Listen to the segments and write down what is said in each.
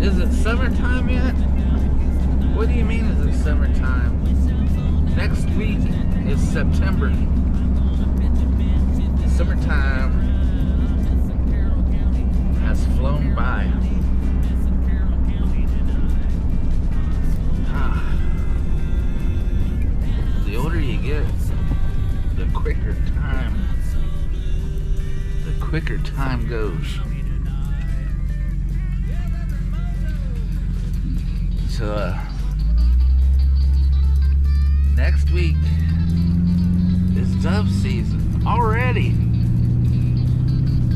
Is it summertime yet? What do you mean is it summertime? Next week is September. Summertime has flown by. The older you get, the quicker time goes. So next week is dove season already.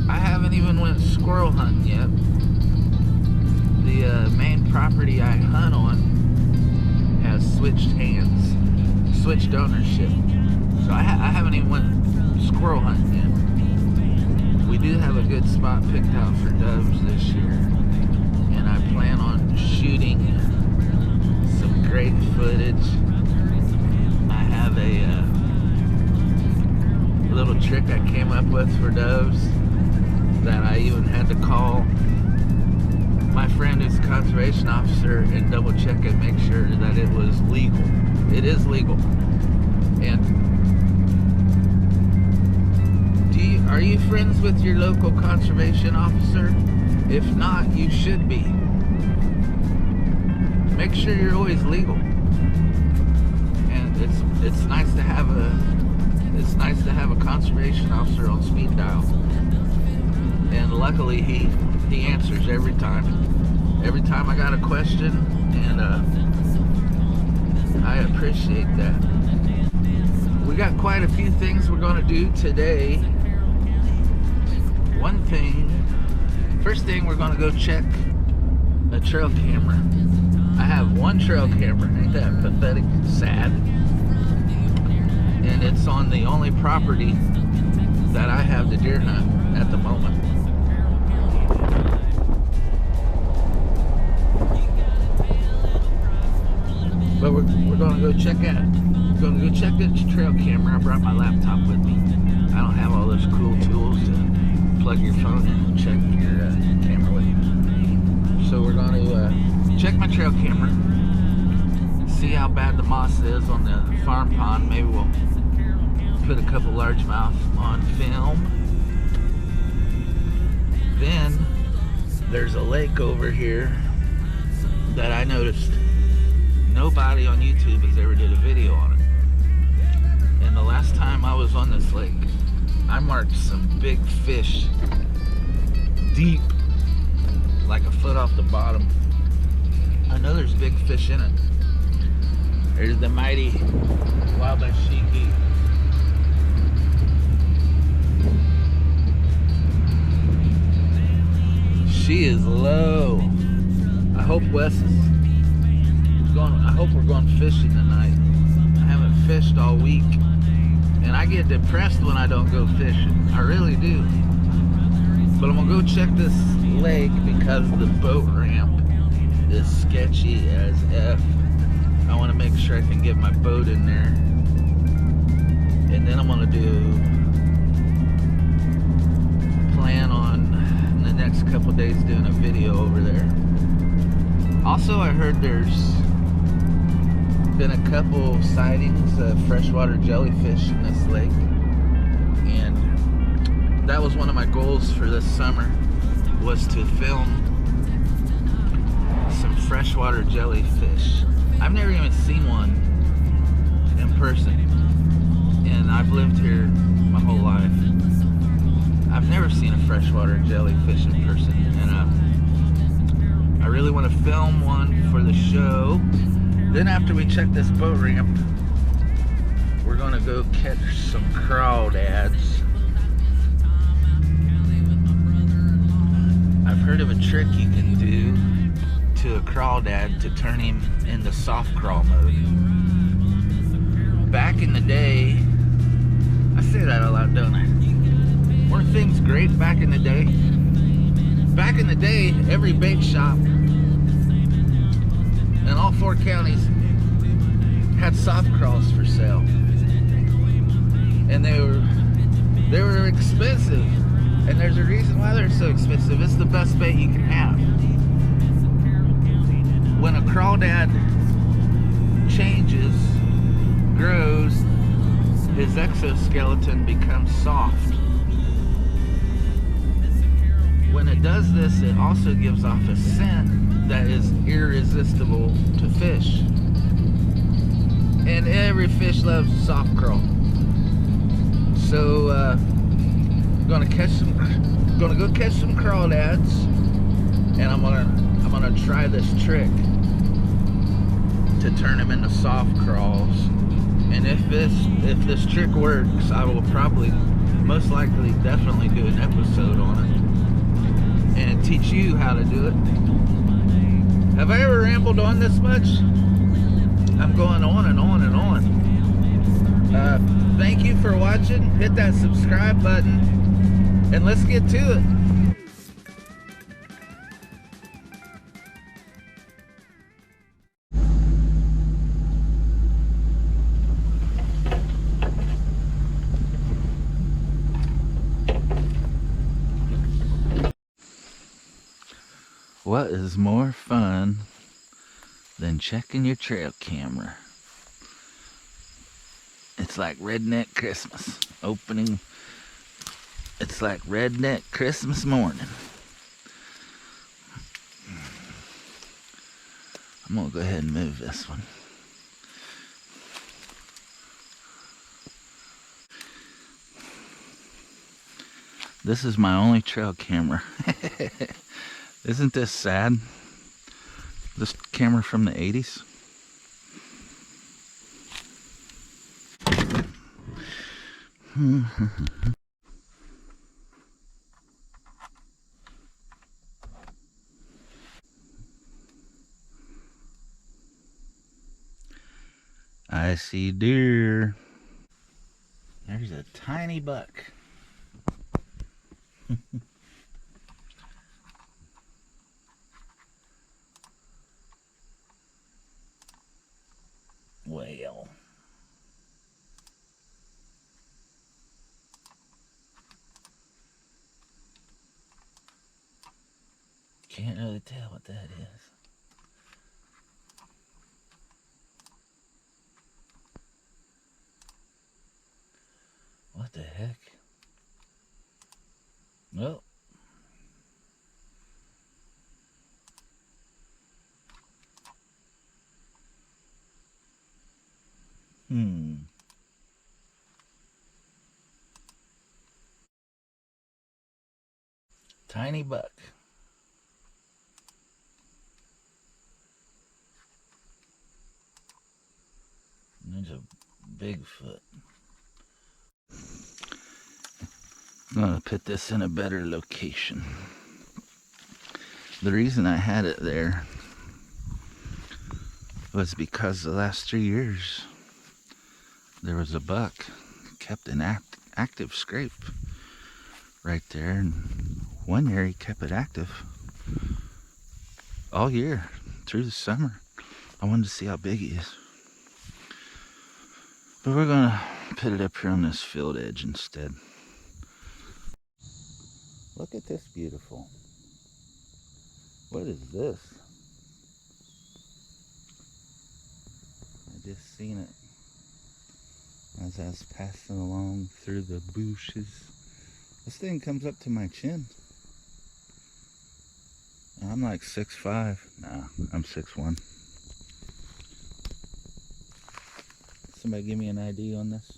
I haven't even went squirrel hunting yet. The main property I hunt on has switched hands, switched ownership. So I haven't even went squirrel hunting yet. We do have a good spot picked out for doves this year, and I plan on shooting some great footage. I have a little trick I came up with for doves that I even had to call my friend who's a conservation officer and double check and make sure that it was legal. It is legal. And are you friends with your local conservation officer? If not, you should be. Make sure you're always legal. And it's nice to have a conservation officer on speed dial. And luckily he answers every time. Every time I got a question, and I appreciate that. We got quite a few things we're going to do today. First thing, we're going to go check a trail camera. I have one trail camera, ain't that pathetic, sad? And it's on the only property that I have to deer hunt at the moment. But we're going to go check the trail camera. I brought my laptop with me. I don't have all those cool tools to plug your phone in and check your camera with you. So we're going to check my trail camera, see how bad the moss is on the farm pond. Maybe we'll put a couple largemouth on film. Then there's a lake over here that I noticed nobody on YouTube has ever did a video on it. And the last time I was on this lake, I marked some big fish deep, like a foot off the bottom. I know there's big fish in it. There's the mighty wildlife shiki. She is low. I hope Wes is going. I hope we're going fishing tonight. I haven't fished all week. And I get depressed when I don't go fishing. I really do. But I'm gonna go check this lake because the boat ramp is sketchy as F. I want to make sure I can get my boat in there. And then I'm gonna plan on in the next couple days doing a video over there. Also, I heard there's been a couple sightings of freshwater jellyfish in this lake, and that was one of my goals for this summer, was to film some freshwater jellyfish. I've never even seen one in person, and I've lived here my whole life. I've never seen a freshwater jellyfish in person, and I really want to film one for the show. Then after we check this boat ramp, we're gonna go catch some crawdads. I've heard of a trick you can do to a crawdad to turn him into SoftCraw mode. Back in the day, I say that a lot, don't I? Weren't things great back in the day? Back in the day, every bait shop in all 4 counties had SoftCraws for sale, and they were expensive, and there's a reason why they're so expensive. It's the best bait you can have. crawdad changes, grows, his exoskeleton becomes soft. When it does this, it also gives off a scent that is irresistible to fish. And every fish loves soft crawl. So gonna go catch some crawdads, and I'm gonna try this trick to turn them into soft crawls. And if this trick works, I will probably, most likely, definitely do an episode on it and teach you how to do it. Have I ever rambled on this much? I'm going on and on and on. Thank you for watching. Hit that subscribe button, and let's get to it. What is more fun than checking your trail camera? It's like redneck Christmas opening. It's like redneck Christmas morning. I'm gonna go ahead and move this one. This is my only trail camera. Isn't this sad? This camera from the 80s. I see deer. There's a tiny buck. Well, can't really tell what that is. What the heck? Well, tiny buck. There's a Bigfoot. I'm gonna put this in a better location. The reason I had it there was because the last 3 years there was a buck kept an active scrape right there, and one year he kept it active all year through the summer. I wanted to see how big he is, but we're gonna put it up here on this field edge instead. Look at this beautiful. What is this? I just seen it as I was passing along through the bushes. This thing comes up to my chin. I'm like 6'5". Nah, I'm 6'1". Somebody give me an ID on this?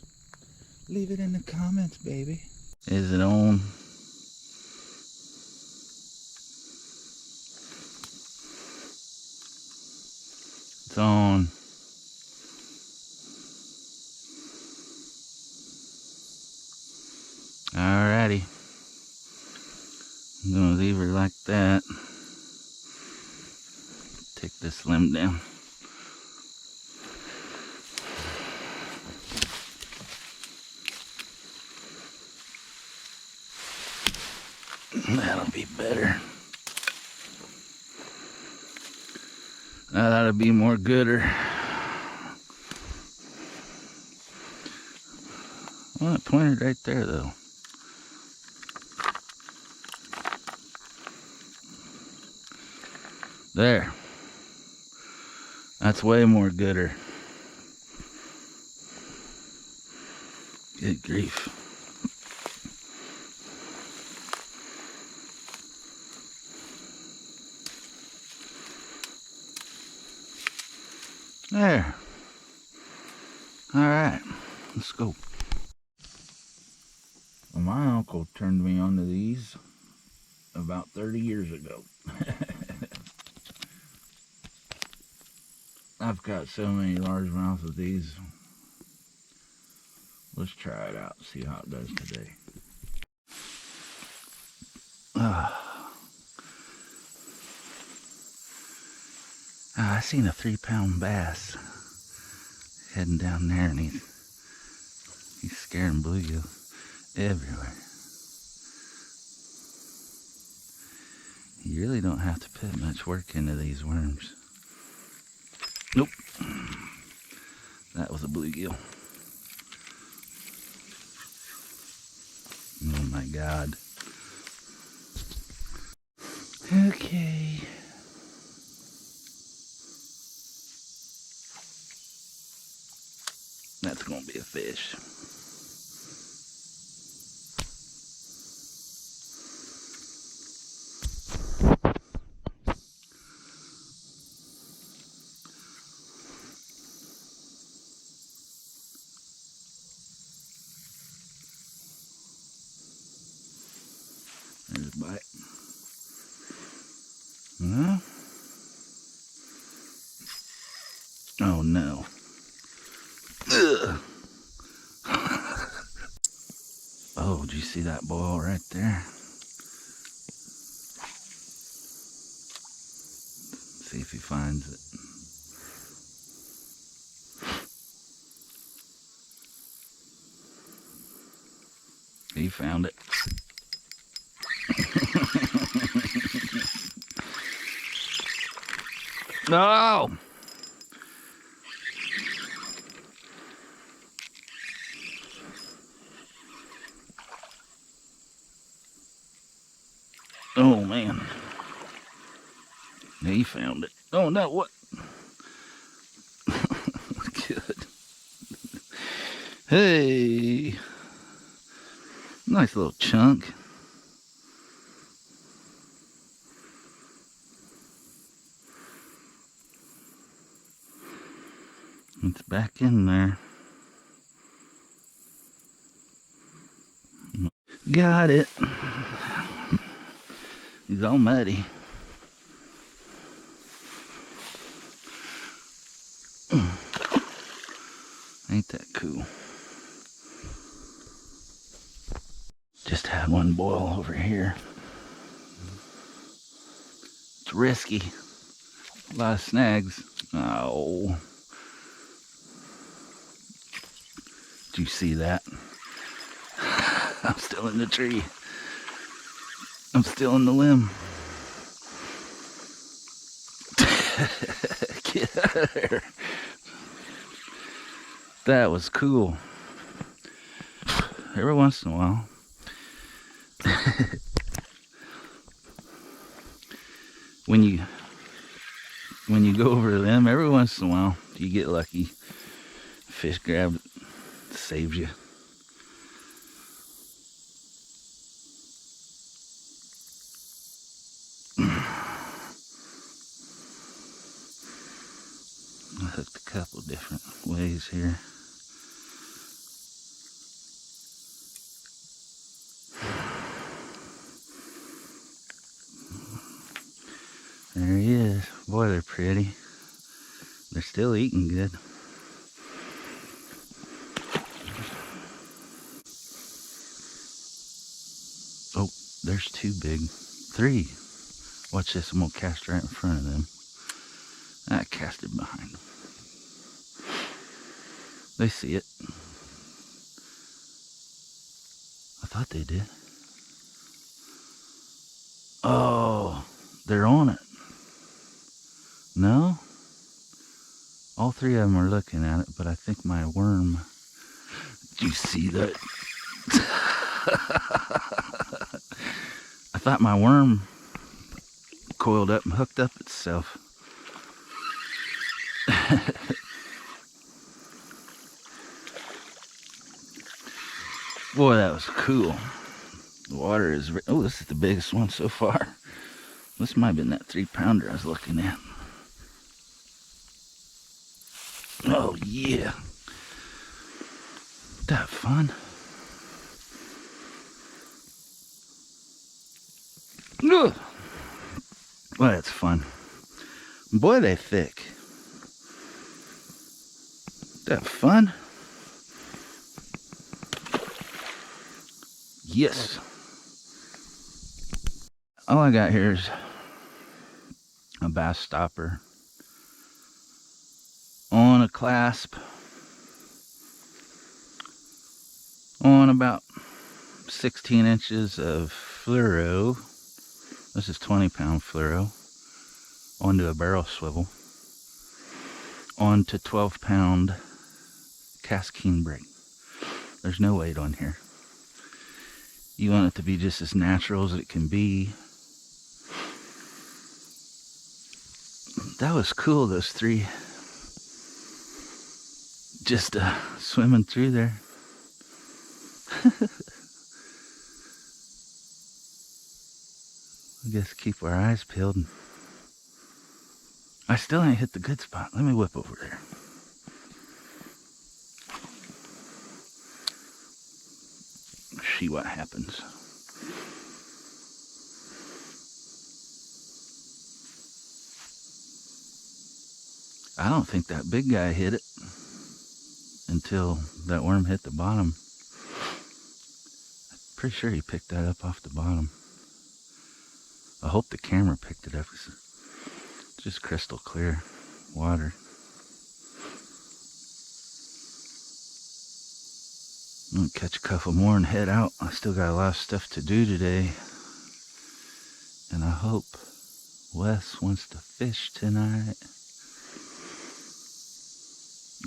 Leave it in the comments, baby. Is it on? It's on. Alrighty. I'm gonna leave her like that. Take this limb down. That'll be better. That'll be more gooder. Well, it pointed right there though. There. That's way more gooder. Good grief. There. All right, let's go. Well, my uncle turned me onto these about 30 years ago. I've got so many largemouths of these. Let's try it out, see how it does today. I seen a 3-pound bass heading down there, and he's scaring bluegill everywhere. You really don't have to put much work into these worms. Nope. That was a bluegill. Oh my God. Okay. That's gonna be a fish. There's a bite. Huh? Oh no. Ugh. Oh, did you see that boil right there? See if he finds it. He found it. No! Oh man. He found it. Oh no, what? Good. Hey. Nice little chunk. It's back in there. Got it. He's all muddy. Ain't that cool? Just had one boil over here. It's risky. A lot of snags. Oh. Did you see that? I'm still in the tree. I'm still in the limb. Get out of there. That was cool. Every once in a while. When you go over them, every once in a while, you get lucky. Fish grab it, saves you. I hooked a couple different ways here. There he is. Boy, they're pretty. They're still eating good. Oh, there's two big. Three. Watch this, I'm gonna cast right in front of them. I cast it behind them. They see it. I thought they did. Oh, they're on it. No? All three of them are looking at it, but I think my worm... Did you see that? I thought my worm coiled up and hooked up itself. Boy, that was cool. The water is... Oh, this is the biggest one so far. This might have been that 3-pounder I was looking at. Oh, yeah. That fun. Ugh. Well, that's fun. Boy, they thick. That fun. Yes. All I got here is a bass stopper on a clasp on about 16 inches of fluoro. This is 20-pound fluoro onto a barrel swivel onto 12-pound cast keen braid. There's no weight on here. You want it to be just as natural as it can be. That was cool, those three just swimming through there. I guess keep our eyes peeled. I still ain't hit the good spot. Let me whip over there. See what happens. I don't think that big guy hit it until that worm hit the bottom. Pretty sure he picked that up off the bottom. I hope the camera picked it up. It's just crystal clear water. I'm gonna catch a couple more and head out. I still got a lot of stuff to do today. And I hope Wes wants to fish tonight.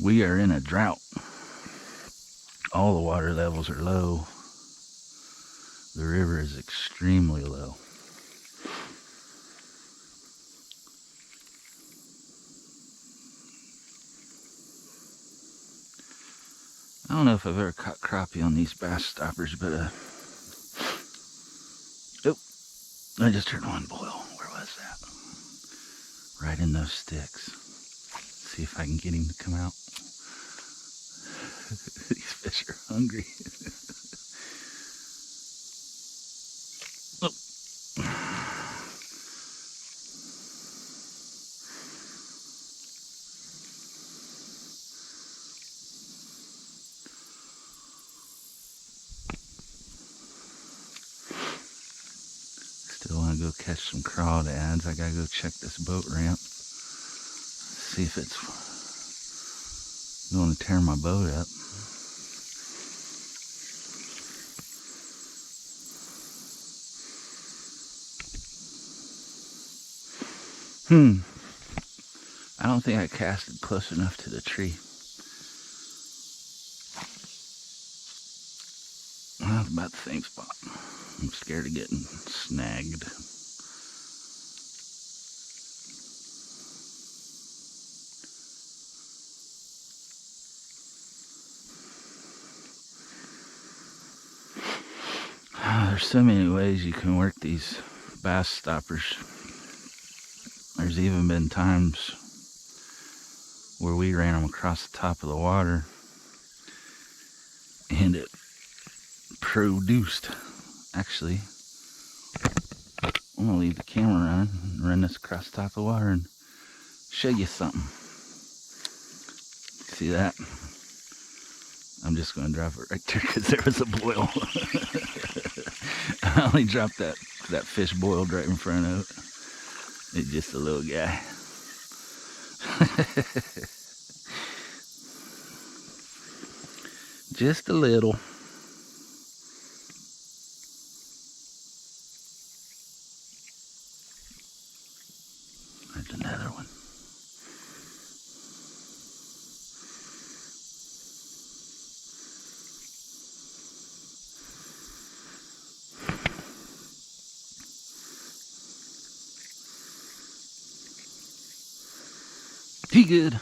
We are in a drought. All the water levels are low. The river is extremely low. I don't know if I've ever caught crappie on these bass stoppers, but oh, I just heard one boil. Where was that? Right in those sticks. See if I can get him to come out. These fish are hungry. Still want to go catch some crawdads. I gotta go check this boat ramp. See if it's going to tear my boat up. I don't think I casted close enough to the tree. Well, it's about the same spot. I'm scared of getting snagged. There's so many ways you can work these bass stoppers. There's even been times where we ran them across the top of the water and it produced. Actually, I'm gonna leave the camera running and run this across the top of the water and show you something. See that? I'm just gonna drop it right there because there was a boil. I only dropped that fish boiled right in front of it. It's just a little guy. Just a little. There's another one. He good.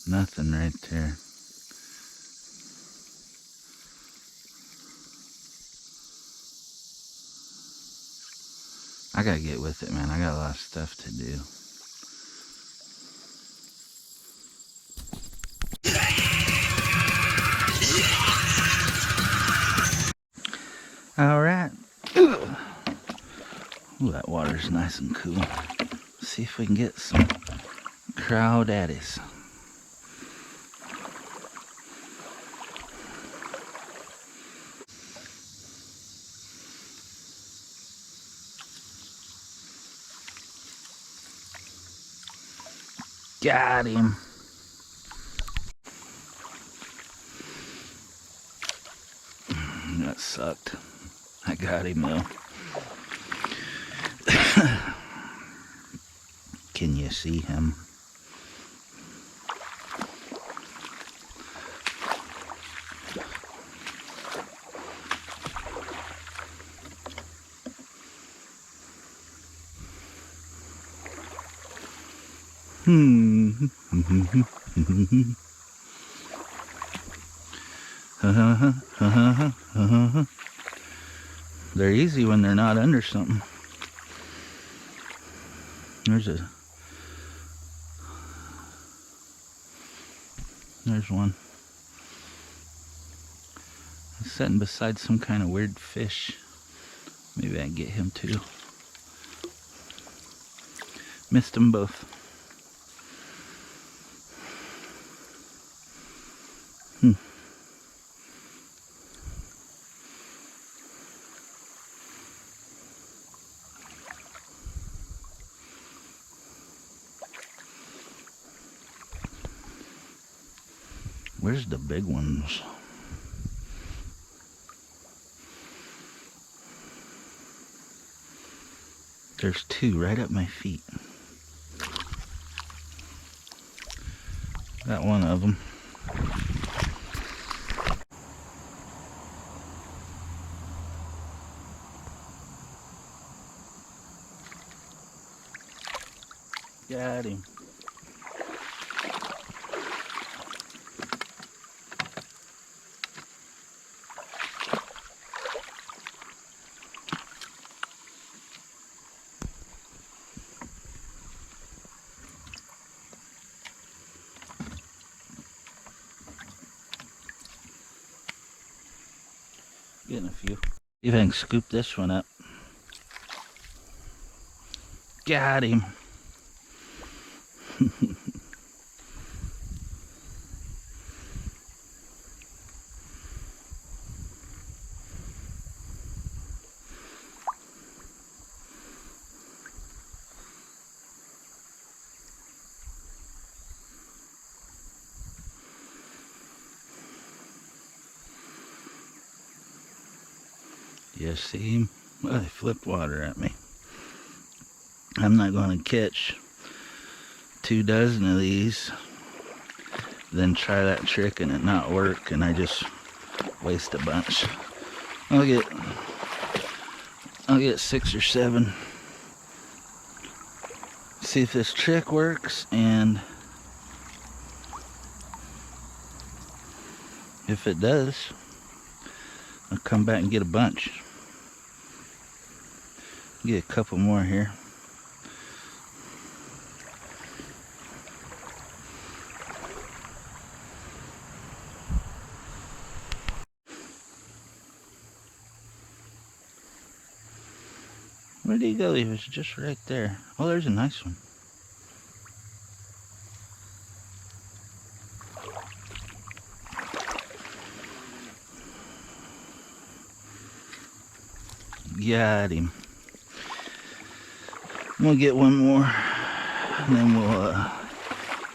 Nothing right there. I gotta get with it, man. I got a lot of stuff to do. All right. Ooh, that water's nice and cool. Let's see if we can get some Crawdads. Got him. That sucked. I got him though. Can you see him? They're easy when they're not under something. There's one. He's sitting beside some kind of weird fish. Maybe I can get him too. Missed them both. Where's the big ones? There's two right at my feet. Got one of them. Got him. Getting a few. See if I can scoop this one up. Got him. You see him? Well, he flipped water at me. I'm not going to catch 24 of these, then try that trick and it not work, and I just waste a bunch. I'll get 6 or 7. See if this trick works, and if it does, I'll come back and get a bunch. Get a couple more here. Where did he go? He was just right there. Oh, there's a nice one. Got him. We'll get one more, and then we'll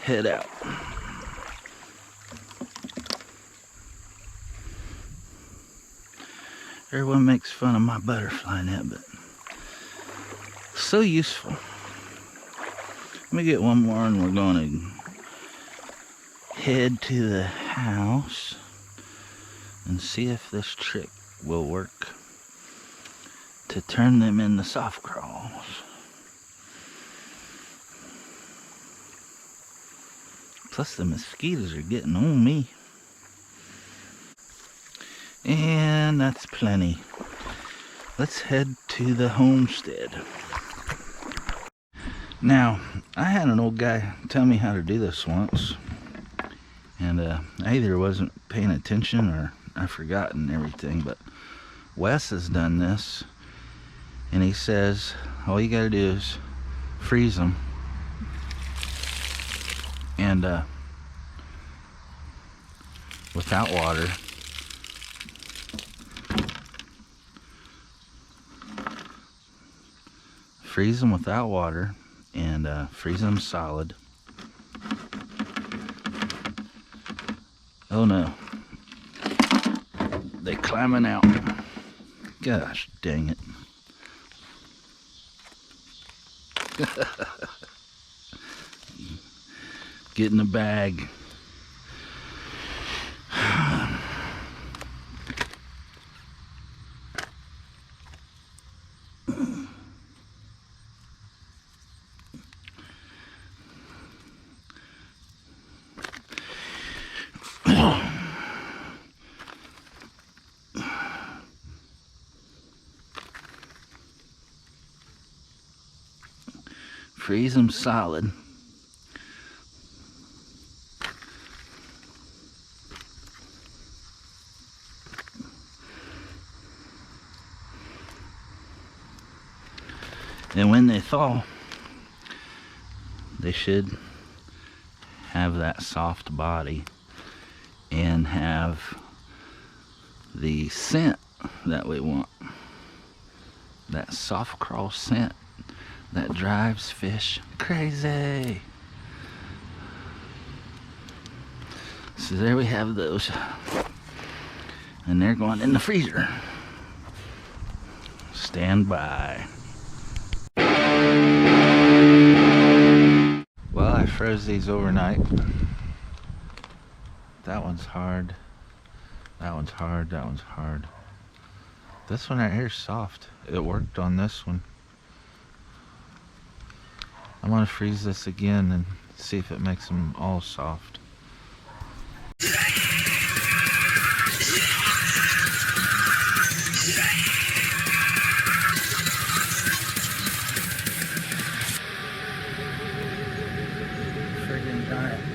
head out. Everyone makes fun of my butterfly net, but so useful. Let me get one more, and we're going to head to the house and see if this trick will work to turn them into SoftCraws. Plus the mosquitoes are getting on me. And that's plenty. Let's head to the homestead. Now, I had an old guy tell me how to do this once. And I either wasn't paying attention or I forgotten everything. But Wes has done this. And he says, all you gotta do is freeze them. And without water. Freeze them without water and freeze them solid. Oh no. They climbing out. Gosh dang it. Get in the bag. Freeze them solid. And when they thaw, they should have that soft body and have the scent that we want. That SoftCraws scent that drives fish crazy. So there we have those. And they're going in the freezer. Stand by. Well, I froze these overnight. That one's hard. That one's hard. That one's hard. This one right here is soft. It worked on this one. I'm gonna freeze this again and see if it makes them all soft. Friggin' giant.